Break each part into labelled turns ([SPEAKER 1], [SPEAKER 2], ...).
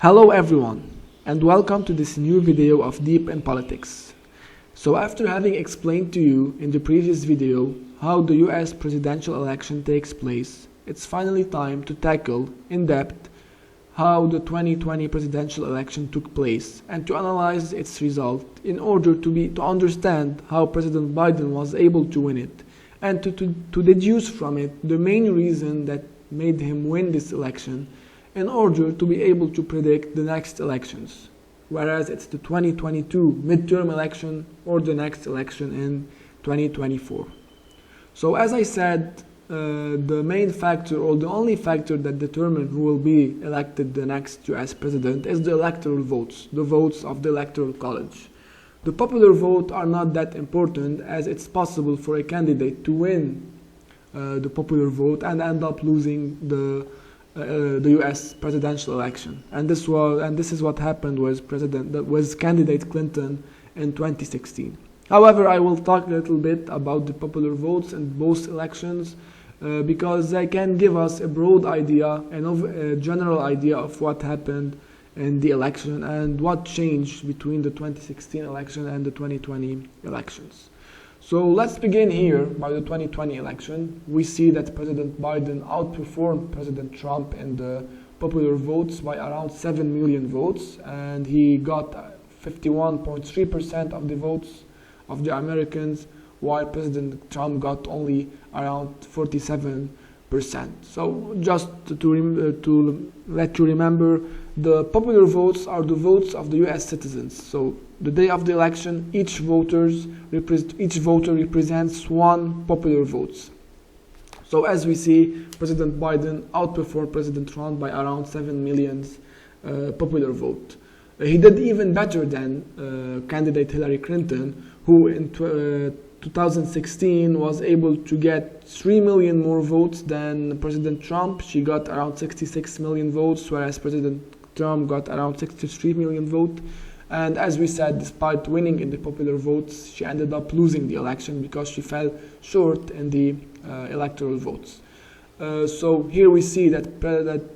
[SPEAKER 1] Hello everyone, and welcome to this new video of Deep in Politics. So after having explained to you in the previous video how the US presidential election takes place, it's finally time to tackle in depth how the 2020 presidential election took place and to analyze its result in order to understand how President Biden was able to win it and to deduce from it the main reason that made him win this election in order to be able to predict the next elections, whereas it's the 2022 midterm election or the next election in 2024. So as I said, the main factor or the only factor that determines who will be elected the next US president is the electoral votes, the votes of the electoral college. The popular vote are not that important, as it's possible for a candidate to win the popular vote and end up losing the U.S. presidential election, and this is what happened with candidate Clinton in 2016. However, I will talk a little bit about the popular votes in both elections because they can give us a broad idea and a general idea of what happened in the election and what changed between the 2016 election and the 2020 elections. So let's begin here by the 2020 election. We see that President Biden outperformed President Trump in the popular votes by around 7 million votes, and he got 51.3% of the votes of the Americans, while President Trump got only around 47%. So just to let you remember, the popular votes are the votes of the US citizens. So the day of the election, each voter represents one popular vote. So as we see, President Biden outperformed President Trump by around 7 million popular vote. He did even better than candidate Hillary Clinton, who in 2016 was able to get 3 million more votes than President Trump. She got around 66 million votes, whereas President Trump got around 63 million votes. And as we said, despite winning in the popular votes, she ended up losing the election because she fell short in the electoral votes. So here we see that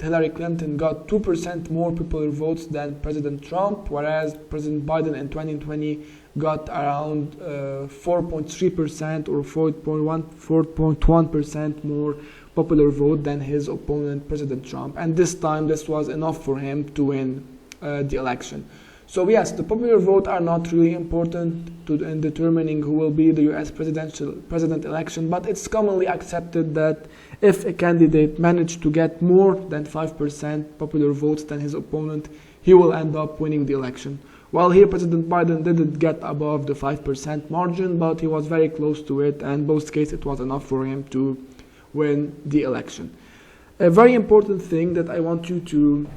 [SPEAKER 1] Hillary Clinton got 2% more popular votes than President Trump, whereas President Biden in 2020 got around 4.3% or 4.1% more popular vote than his opponent, President Trump. And this time, this was enough for him to win the election. So yes, the popular vote are not really important in determining who will be the US president election, but it's commonly accepted that if a candidate managed to get more than 5% popular votes than his opponent, he will end up winning the election. While here President Biden didn't get above the 5% margin, but he was very close to it, and in both cases it was enough for him to win the election. A very important thing that I want you to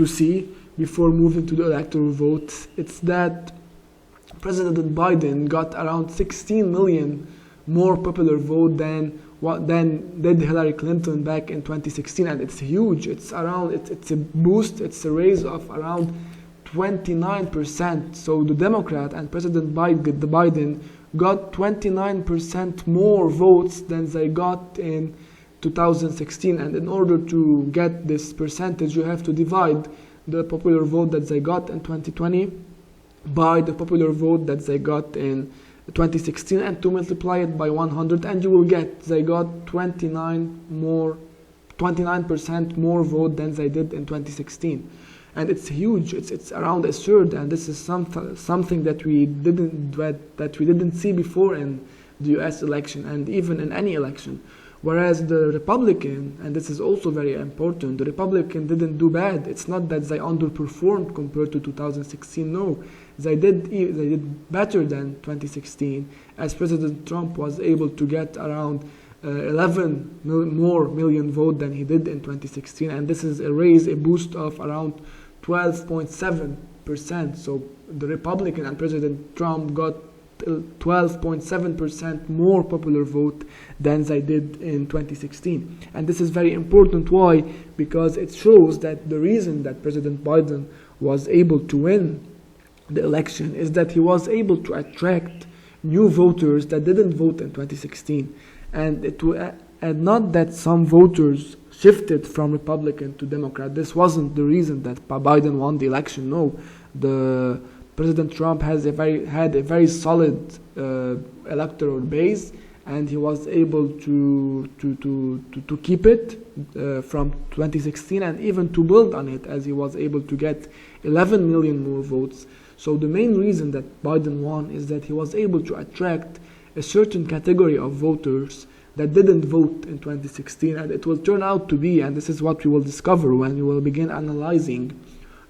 [SPEAKER 1] see before moving to the electoral vote, it's that President Biden got around 16 million more popular vote than did Hillary Clinton back in 2016, and it's huge. It's a boost, it's a raise of around 29%. So the Democrat and President Biden got 29% more votes than they got in 2016, and in order to get this percentage, you have to divide the popular vote that they got in 2020 by the popular vote that they got in 2016 and to multiply it by 100, and you will get they got 29% more vote than they did in 2016. And it's huge. It's around a third, and this is something that we didn't see before in the US election and even in any election. Whereas the Republican, and this is also very important, the Republican didn't do bad. It's not that they underperformed compared to 2016. No, they did better than 2016, as President Trump was able to get around 11 more million votes than he did in 2016, and this is a boost of around 12.7%. So the Republican and President Trump got 12.7% more popular vote than they did in 2016. And this is very important. Why? Because it shows that the reason that President Biden was able to win the election is that he was able to attract new voters that didn't vote in 2016. And and not that some voters shifted from Republican to Democrat. This wasn't the reason that Biden won the election. No, the President Trump had a very solid electoral base, and he was able to keep it from 2016 and even to build on it, as he was able to get 11 million more votes. So the main reason that Biden won is that he was able to attract a certain category of voters that didn't vote in 2016, and it will turn out to be, and this is what we will discover when we will begin analyzing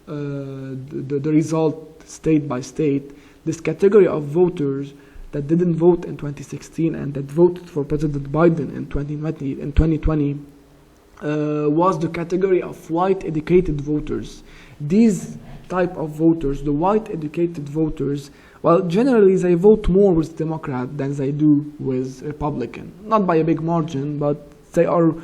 [SPEAKER 1] the result state by state. This category of voters that didn't vote in 2016 and that voted for President Biden in 2020 was the category of white educated voters. These type of voters, the white educated voters, well, generally they vote more with Democrat than they do with Republican. Not by a big margin, but they are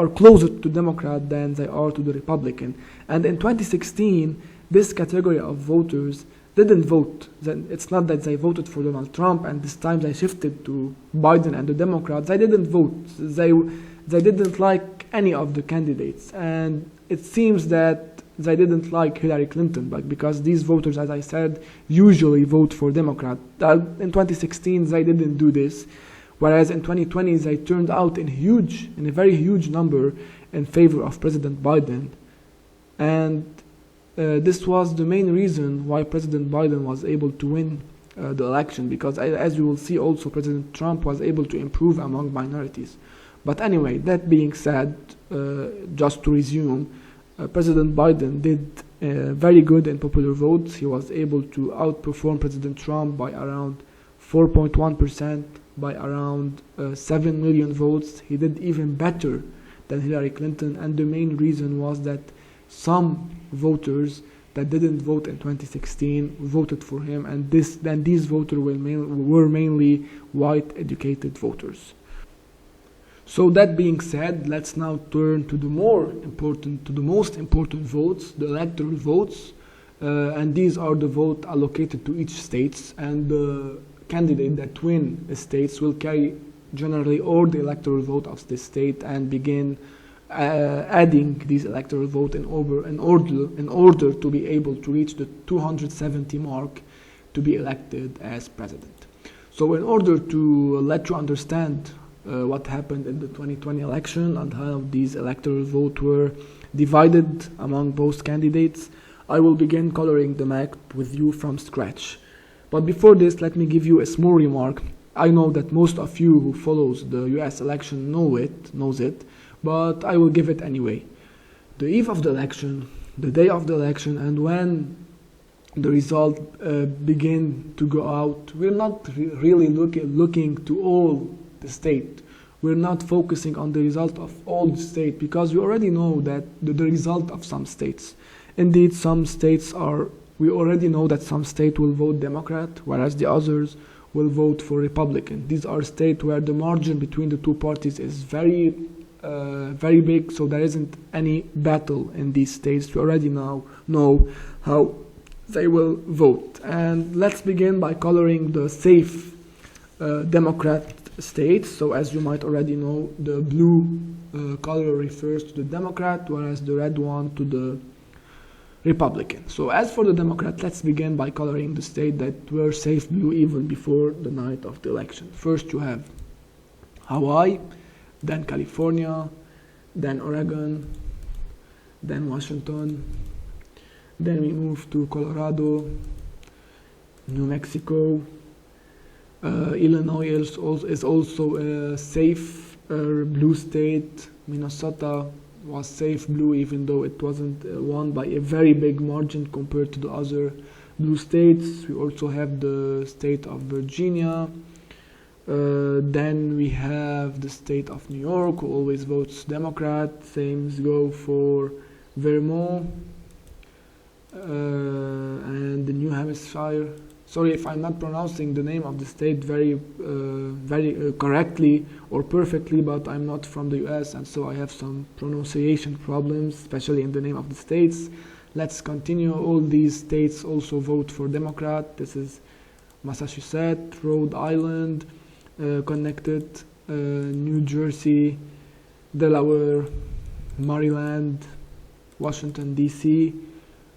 [SPEAKER 1] closer to Democrat than they are to the Republican. And in 2016, this category of voters didn't vote. It's not that they voted for Donald Trump and this time they shifted to Biden and the Democrats. They didn't vote. They didn't like any of the candidates. And it seems that they didn't like Hillary Clinton, because these voters, as I said, usually vote for Democrat. In 2016, they didn't do this, whereas in 2020, they turned out in a very huge number in favor of President Biden. And this was the main reason why President Biden was able to win the election, because as you will see also, President Trump was able to improve among minorities. But anyway, that being said, just to resume, President Biden did very good in popular votes. He was able to outperform President Trump by around 4.1%, by around 7 million votes. He did even better than Hillary Clinton, and the main reason was that some voters that didn't vote in 2016 voted for him, and these voters were mainly white educated voters. So that being said, let's now turn to the most important votes, the electoral votes, and these are the votes allocated to each state, and the candidate that win the states will carry generally all the electoral vote of the state and begin adding these electoral vote in order to be able to reach the 270 mark to be elected as president. So in order to let you understand what happened in the 2020 election and how these electoral votes were divided among both candidates, I will begin coloring the map with you from scratch. But before this, let me give you a small remark. I know that most of you who follows the US election knows it, but I will give it anyway. The eve of the election, the day of the election, and when the result begin to go out, we're not really looking to all the state. We're not focusing on the result of all the state, because we already know that the result of some states. Indeed, some states we already know that some states will vote Democrat, whereas the others will vote for Republican. These are states where the margin between the two parties is very big, so there isn't any battle in these states. We already now know how they will vote. And let's begin by coloring the safe Democrat states. So as you might already know, the blue color refers to the Democrat, whereas the red one to the Republican. So as for the Democrat, let's begin by coloring the state that were safe blue even before the night of the election. First you have Hawaii, then California, then Oregon, then Washington, then we move to Colorado, New Mexico, Illinois is also a safe blue state. Minnesota was safe blue, even though it wasn't won by a very big margin compared to the other blue states. We also have the state of Virginia. Then we have the state of New York, who always votes Democrat. Same go for Vermont and the New Hampshire. Sorry if I'm not pronouncing the name of the state very correctly or perfectly, but I'm not from the US, and so I have some pronunciation problems, especially in the name of the states. Let's continue. All these states also vote for Democrat. This is Massachusetts, Rhode Island, Connecticut, New Jersey, Delaware, Maryland, Washington DC.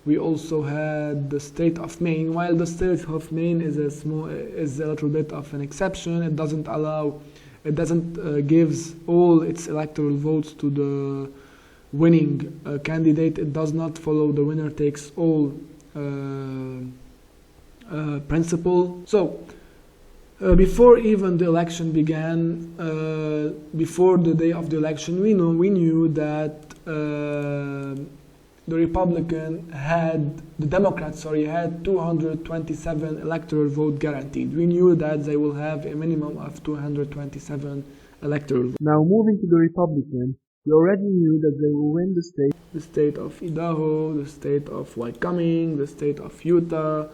[SPEAKER 1] We also had the state of Maine. While the state of Maine is a little bit of an exception, it doesn't gives all its electoral votes to the winning candidate. It does not follow the winner takes all principle. So before even the election began, before the day of the election, we knew that the Democrats had 227 electoral vote guaranteed. We knew that they will have a minimum of 227 electoral votes. Now moving to the Republican, we already knew that they will win the state of Idaho, the state of Wyoming, the state of Utah,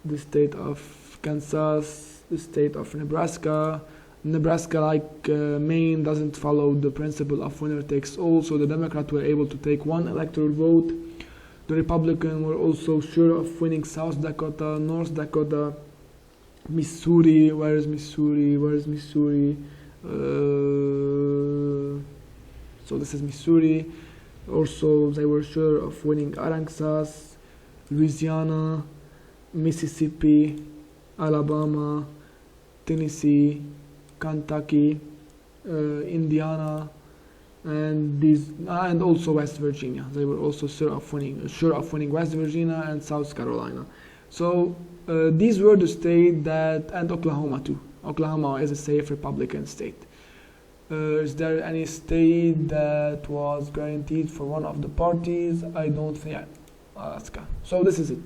[SPEAKER 1] the state of Kansas, the state of Nebraska. Nebraska, like Maine, doesn't follow the principle of winner takes all, so the Democrats were able to take one electoral vote. The Republicans were also sure of winning South Dakota, North Dakota, Missouri. Where is Missouri? So this is Missouri. Also, they were sure of winning Arkansas, Louisiana, Mississippi, Alabama, Tennessee, Kentucky, Indiana, and also West Virginia. They were also sure of winning West Virginia and South Carolina. So these were the states and Oklahoma too. Oklahoma is a safe Republican state. Is there any state that was guaranteed for one of the parties? I don't think. Alaska. So this is it.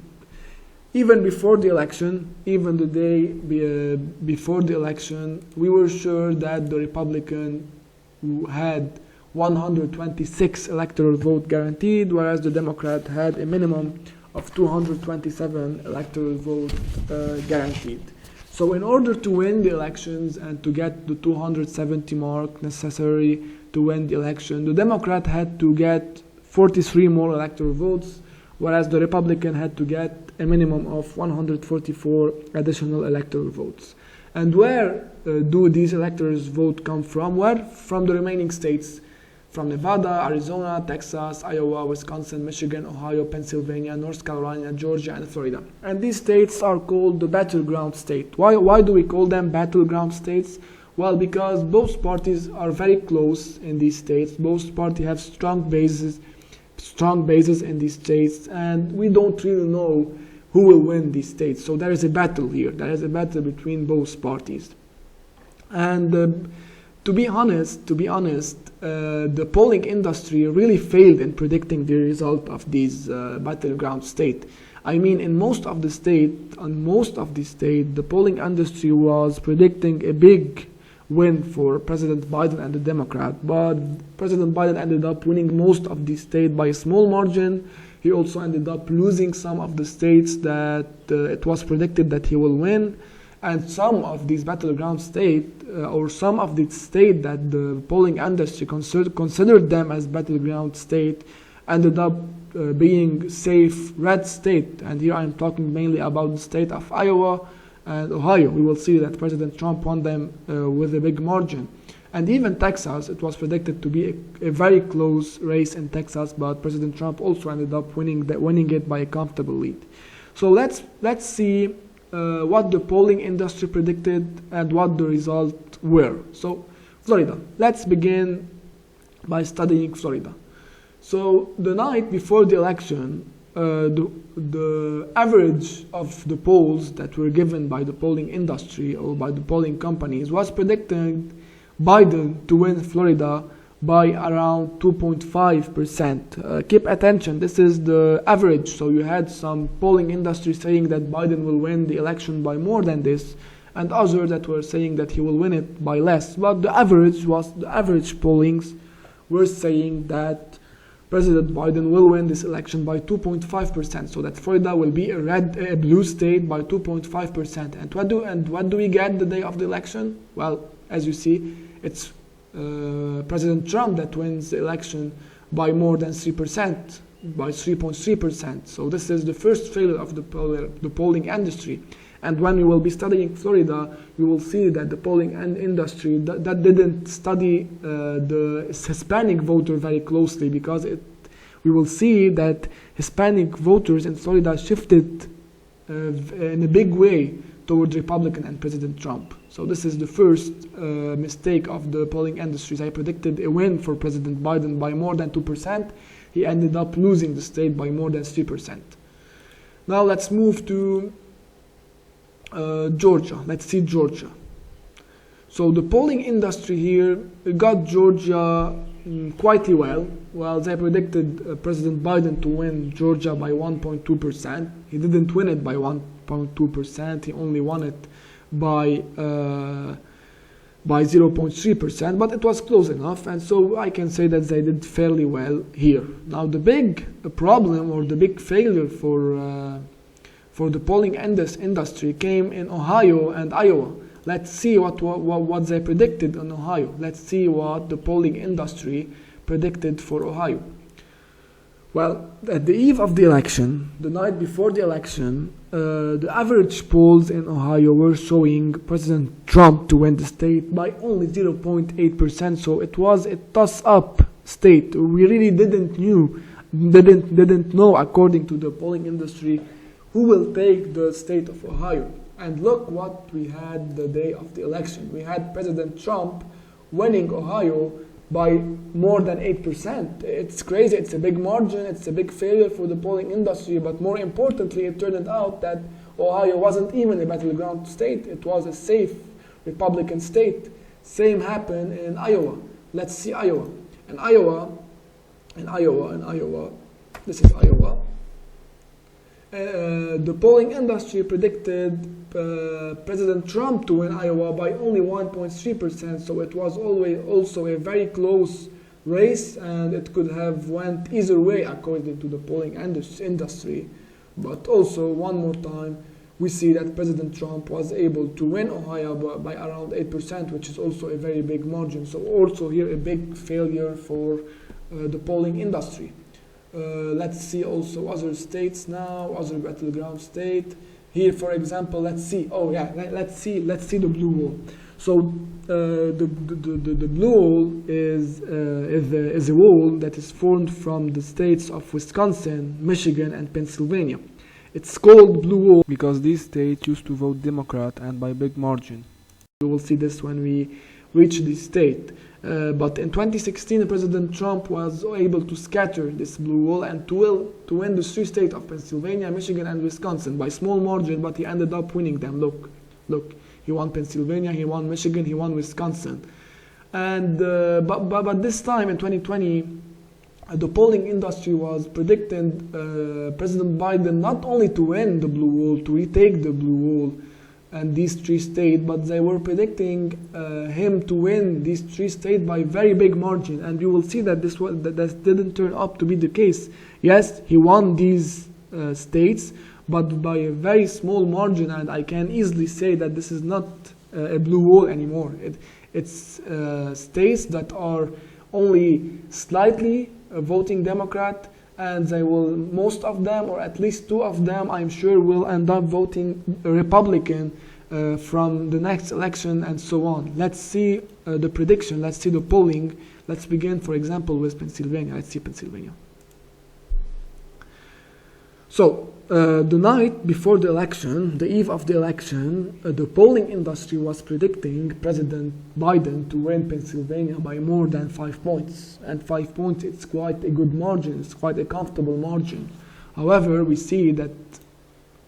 [SPEAKER 1] Even before the election, even the day before the election, we were sure that the Republican had 126 electoral vote guaranteed, whereas the Democrat had a minimum of 227 electoral vote guaranteed. So in order to win the elections and to get the 270 mark necessary to win the election, the Democrat had to get 43 more electoral votes, whereas the Republican had to get a minimum of 144 additional electoral votes. And where do these electoral votes come from? Where? From the remaining states, from Nevada, Arizona, Texas, Iowa, Wisconsin, Michigan, Ohio, Pennsylvania, North Carolina, Georgia, and Florida. And these states are called the battleground state. Why do we call them battleground states? Well, because both parties are very close in these states. Both parties have strong bases in these states, and we don't really know who will win these states. So there is a battle here. There is a battle between both parties. And to be honest, the polling industry really failed in predicting the result of these battleground states. I mean, in most of the state, the polling industry was predicting a big win for President Biden and the Democrat, but President Biden ended up winning most of the states by a small margin. He also ended up losing some of the states that it was predicted that he will win. And some of these battleground states, or some of the states that the polling industry considered them as battleground state, ended up being safe red state. And here I'm talking mainly about the state of Iowa and Ohio. We will see that President Trump won them with a big margin. And even Texas, it was predicted to be a very close race in Texas, but President Trump also ended up winning it by a comfortable lead. So let's see what the polling industry predicted and what the results were. So Florida. Let's begin by studying Florida. So the night before the election, the average of the polls that were given by the polling industry or by the polling companies was predicting Biden to win Florida by around 2.5%. Keep attention, this is the average. So you had some polling industry saying that Biden will win the election by more than this, and others that were saying that he will win it by less. But the average pollings were saying that President Biden will win this election by 2.5%, so that Florida will be a blue state by 2.5%. And what do we get the day of the election? Well, as you see, it's President Trump that wins the election by more than 3%, by 3.3%. So this is the first failure of the polling industry. And when we will be studying Florida, we will see that the polling industry that didn't study the Hispanic voter very closely, because we will see that Hispanic voters in Florida shifted in a big way towards Republican and President Trump. So this is the first mistake of the polling industries. I predicted a win for President Biden by more than 2%. He ended up losing the state by more than 3%. Now let's move to Georgia. Let's see Georgia. So the polling industry here got Georgia quietly well. Well, they predicted President Biden to win Georgia by 1.2%. He didn't win it by 1.2%. He only won it by 0.3%, but it was close enough, and so I can say that they did fairly well here. Now the big problem or the big failure for the polling industry came in Ohio and Iowa. Let's see what they predicted in Ohio. Let's see what the polling industry predicted for Ohio. Well, at the eve of the election, the night before the election, the average polls in Ohio were showing President Trump to win the state by only 0.8%. So it was a toss-up state. We really didn't know, according to the polling industry, who will take the state of Ohio. And look what we had the day of the election. We had President Trump winning Ohio by more than 8%. It's crazy, it's a big margin, it's a big failure for the polling industry, but more importantly, it turned out that Ohio wasn't even a battleground state. It was a safe Republican state. Same happened in Iowa. Let's see Iowa. In Iowa, this is Iowa. The polling industry predicted President Trump to win Iowa by only 1.3%, so it was also a very close race, and it could have went either way according to the polling industry. But also, one more time, we see that President Trump was able to win Ohio by around 8%, which is also a very big margin. So also here a big failure for the polling industry. Let's see also other states now, other battleground state. Here, for example, let's see the blue wall. So the blue wall is a wall that is formed from the states of Wisconsin, Michigan, and Pennsylvania. It's called blue wall because these states used to vote Democrat, and by big margin. We will see this when we reach this state. But in 2016, President Trump was able to scatter this blue wall and to win the three states of Pennsylvania, Michigan, and Wisconsin by small margin, but he ended up winning them. Look, he won Pennsylvania, he won Michigan, he won Wisconsin. And but this time in 2020, the polling industry was predicting President Biden not only to win the blue wall, to retake the blue wall and these three states, but they were predicting him to win these three states by very big margin, and you will see that that didn't turn up to be the case. Yes, he won these states, but by a very small margin, and I can easily say that this is not a blue wall anymore. It's states that are only slightly voting Democrat, and they will, most of them, or at least two of them, I'm sure, will end up voting Republican from the next election, and so on. Let's see the prediction, let's see the polling. Let's begin, for example, with Pennsylvania. Let's see Pennsylvania. So, the night before the election, the eve of the election, the polling industry was predicting President Biden to win Pennsylvania by more than 5 points. And 5 points, it's quite a good margin, it's quite a comfortable margin. However, we see that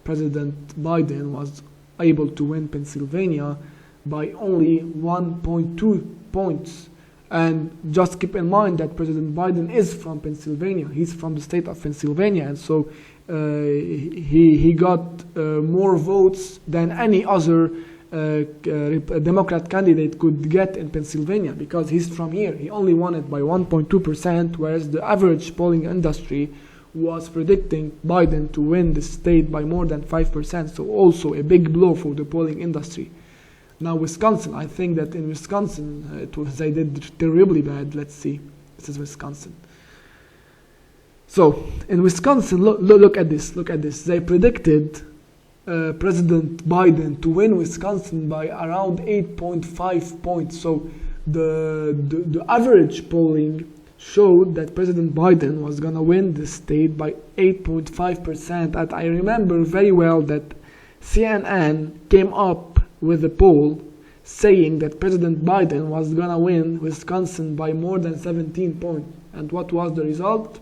[SPEAKER 1] President Biden was able to win Pennsylvania by only 1.2 points. And just keep in mind that President Biden is from Pennsylvania. He's from the state of Pennsylvania, and so he got more votes than any other Democrat candidate could get in Pennsylvania because he's from here. He only won it by 1.2%, whereas the average polling industry was predicting Biden to win the state by more than 5%. So also a big blow for the polling industry. Now Wisconsin, I think that in Wisconsin they did terribly bad. Let's see. This is Wisconsin. So in Wisconsin, look at this. They predicted President Biden to win Wisconsin by around 8.5 points. So the average polling showed that President Biden was gonna win the state by 8.5%. And I remember very well that CNN came up with a poll saying that President Biden was gonna win Wisconsin by more than 17 points. And what was the result?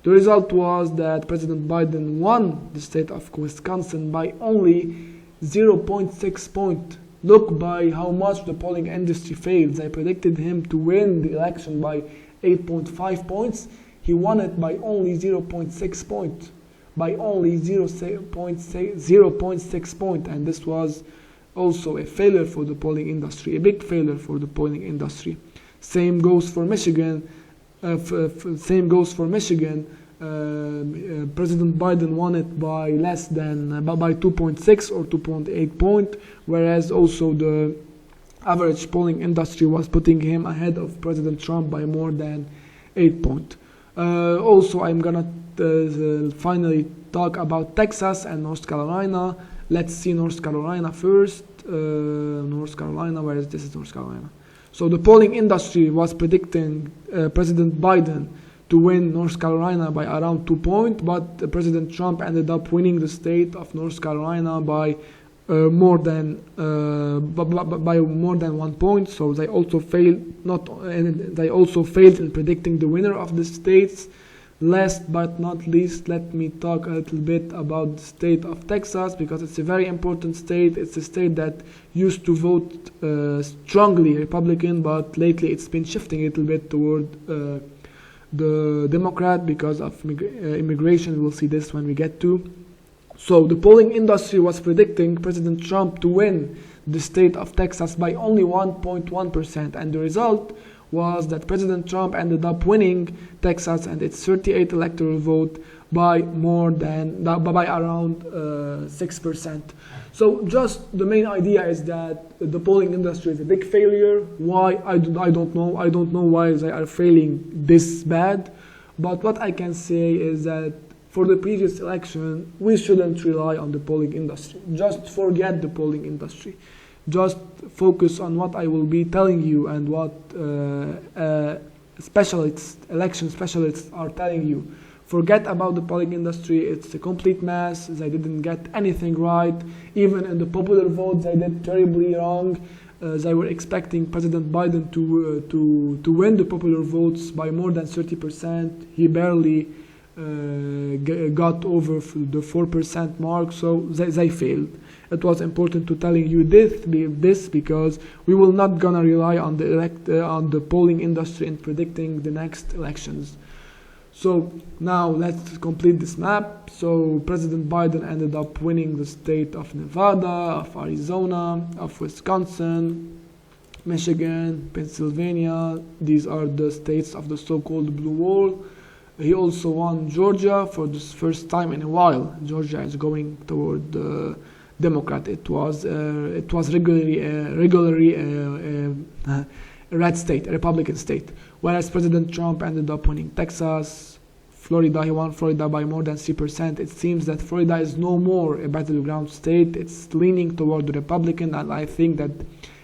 [SPEAKER 1] The result was that President Biden won the state of Wisconsin by only 0.6 points. Look by how much the polling industry failed. They predicted him to win the election by 8.5 points. He won it by only 0.6 points. By only 0.6 points. And this was also a failure for the polling industry, a big failure for the polling industry. Same goes for Michigan. President Biden won it by less than by 2.6 or 2.8 point, whereas also the average polling industry was putting him ahead of President Trump by more than 8 points. Also, I'm gonna finally talk about Texas and North Carolina. Let's see North Carolina first. North Carolina, where is this? Is North Carolina. So the polling industry was predicting President Biden to win North Carolina by around 2 points, but President Trump ended up winning the state of North Carolina by more than 1 point. So they also failed in predicting the winner of the states. Last but not least, let me talk a little bit about the state of Texas, because it's a very important state. It's a state that used to vote strongly Republican, but lately it's been shifting a little bit toward the Democrat because of immigration. We'll see this when we get to. So the polling industry was predicting President Trump to win the state of Texas by only 1.1%, and the result was that President Trump ended up winning Texas and its 38 electoral vote by around 6%. So just the main idea is that the polling industry is a big failure. Why? I don't know. I don't know why they are failing this bad. But what I can say is that for the previous election, we shouldn't rely on the polling industry. Just forget the polling industry. Just focus on what I will be telling you and what election specialists are telling you. Forget about the polling industry. It's a complete mess. They didn't get anything right. Even in the popular vote, they did terribly wrong. They were expecting President Biden to win the popular votes by more than 30%. He barely got over the 4% mark, so they failed. It was important to telling you this because we will not gonna rely on the polling industry in predicting the next elections. So now let's complete this map. So President Biden ended up winning the state of Nevada, of Arizona, of Wisconsin, Michigan, Pennsylvania. These are the states of the so-called blue wall. He also won Georgia for the first time in a while. Georgia is going toward the Democrat. It was regularly a red state, a Republican state. Whereas President Trump ended up winning Texas, Florida. He won Florida by more than 3%. It seems that Florida is no more a battleground state. It's leaning toward the Republican, and I think that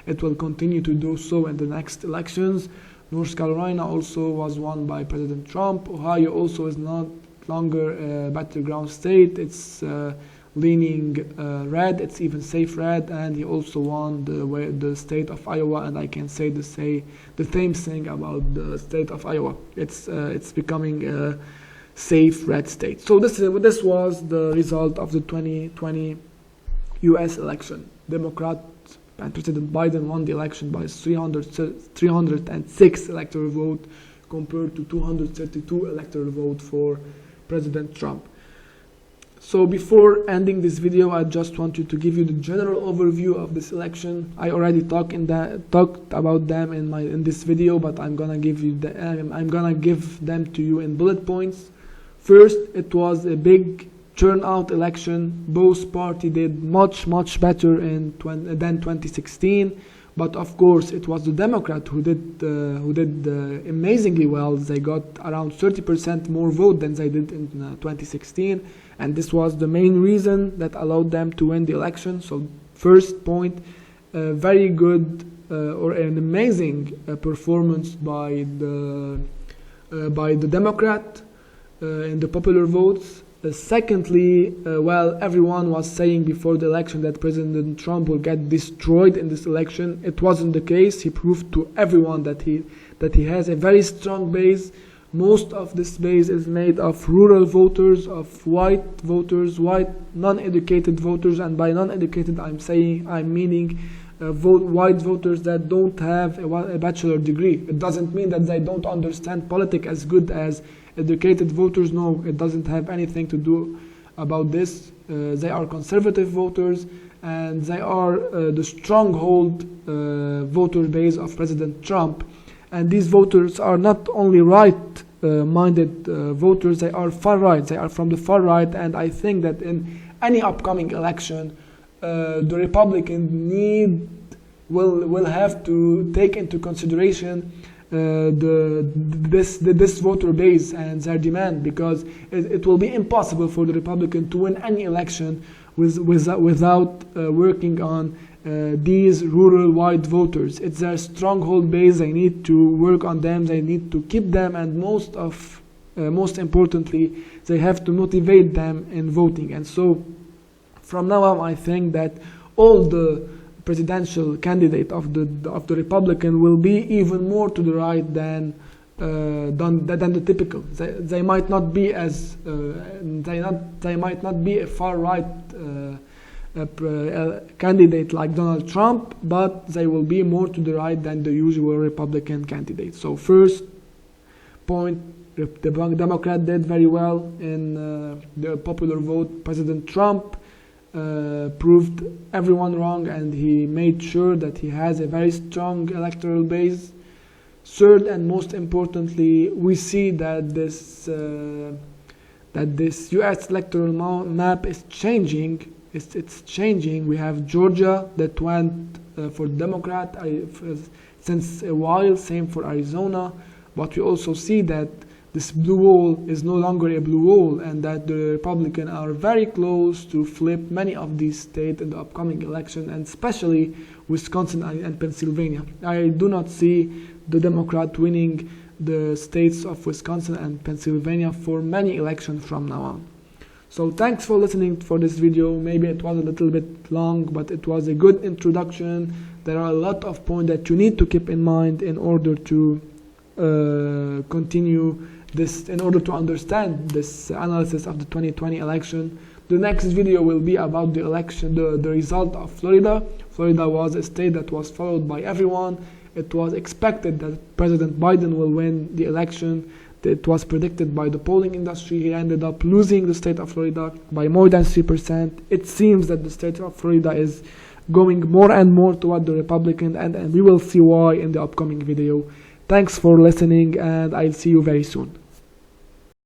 [SPEAKER 1] it will continue to do so in the next elections. North Carolina also was won by President Trump. Ohio also is not longer a battleground state. It's leaning red. It's even safe red, and he also won the state of Iowa. And I can say the same thing about the state of Iowa. It's becoming a safe red state. So this was the result of the 2020 U.S. election. Democrat and President Biden won the election by 306 electoral vote compared to 232 electoral vote for President Trump. So before ending this video, I just wanted to give you the general overview of this election. I already talked about them in this video, but I'm gonna give them to you in bullet points. First, it was a big turnout election. Both parties did much better than 2016, But of course, it was the Democrat who did amazingly well. They got around 30% more vote than they did in 2016, and this was the main reason that allowed them to win the election. So, first point, very good or an amazing performance by the Democrat in the popular votes. Secondly, well, everyone was saying before the election that President Trump will get destroyed in this election. It wasn't the case. He proved to everyone that he has a very strong base. Most of this base is made of rural voters, of white voters, white non-educated voters, and by non-educated I'm meaning white voters that don't have a bachelor degree. It doesn't mean that they don't understand politics as good as educated voters. No, it doesn't have anything to do about this. They are conservative voters, and they are the stronghold voter base of President Trump. And these voters are not only right-minded voters, they are far right. They are from the far right, and I think that in any upcoming election, the Republican will have to take into consideration this voter base and their demand, because it will be impossible for the Republican to win any election without working on these rural white voters. It's their stronghold base. They need to work on them. They need to keep them, and most importantly, they have to motivate them in voting. And so, from now on, I think that all the presidential candidate of the Republican will be even more to the right than the typical. They might not be as they might not be a far right candidate like Donald Trump, but they will be more to the right than the usual Republican candidate. So first point, the Democrat did very well in the popular vote. President Trump proved everyone wrong, and he made sure that he has a very strong electoral base. Third, and most importantly, we see that this U.S. electoral map is changing. It's changing. We have Georgia that went for Democrat since a while. Same for Arizona. But we also see that this blue wall is no longer a blue wall, and that the Republicans are very close to flip many of these states in the upcoming election, and especially Wisconsin and Pennsylvania. I do not see the Democrat winning the states of Wisconsin and Pennsylvania for many elections from now on. So thanks for listening for this video. Maybe it was a little bit long, but it was a good introduction. There are a lot of points that you need to keep in mind in order to continue this, in order to understand this analysis of the 2020 election. The next video will be about the election, the result of Florida. Florida was a state that was followed by everyone. It was expected that President Biden will win the election. It was predicted by the polling industry. He ended up losing the state of Florida by more than 3%. It seems that the state of Florida is going more and more toward the Republican, and we will see why in the upcoming video. Thanks for listening, and I'll see you very soon.